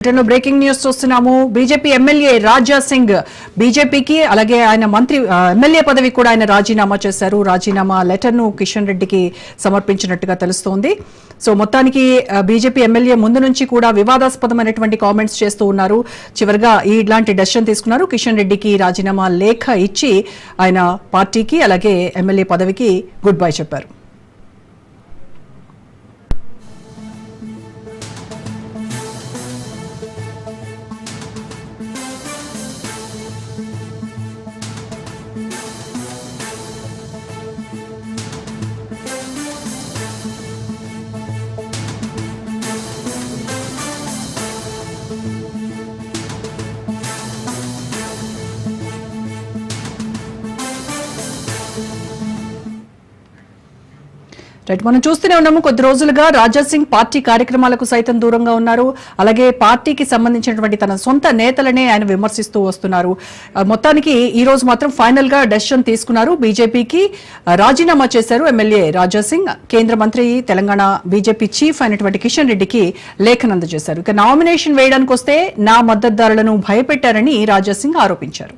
Breaking news చూస్తున్నాము. BJP MLA Raja Singh బీజేపీకి అలాగే ఆయన మంత్రి ఎమ్మెల్యే పదవి కూడా ఆయన రాజీనామా చేశారు. రాజీనామా లెటర్ ను కిషన్ రెడ్డికి సమర్పించినట్టుగా తెలుస్తోంది. సో మొత్తానికి బీజేపీ ఎమ్మెల్యే ముందు నుంచి కూడా వివాదాస్పదమైనటువంటి కామెంట్స్ చేస్తూ ఉన్నారు. చివరిగా ఇలాంటి డెసిషన్ తీసుకున్నారు. కిషన్ రెడ్డికి రాజీనామా లేఖ ఇచ్చి ఆయన పార్టీకి అలాగే ఎమ్మెల్యే పదవికి గుడ్ బై చెప్పారు. మనం చూస్తూనే ఉన్నాము. కొద్ది రోజులుగా రాజా సింగ్ పార్టీ కార్యక్రమాలకు సైతం దూరంగా ఉన్నారు. అలాగే పార్టీకి సంబంధించినటువంటి తన సొంత నేతలనే ఆయన విమర్శిస్తూ వస్తున్నారు. మొత్తానికి ఈ రోజు మాత్రం ఫైనల్ గా డెసిషన్ తీసుకున్నారు. బీజేపీకి రాజీనామా చేశారు ఎమ్మెల్యే రాజా సింగ్. కేంద్ర మంత్రి తెలంగాణ బీజేపీ చీఫ్ అయినటువంటి కిషన్ రెడ్డికి లేఖను అందజేశారు. ఇక నామినేషన్ వేయడానికి వస్తే నా మద్దతుదారులను భయపెట్టారని రాజా సింగ్ ఆరోపించారు.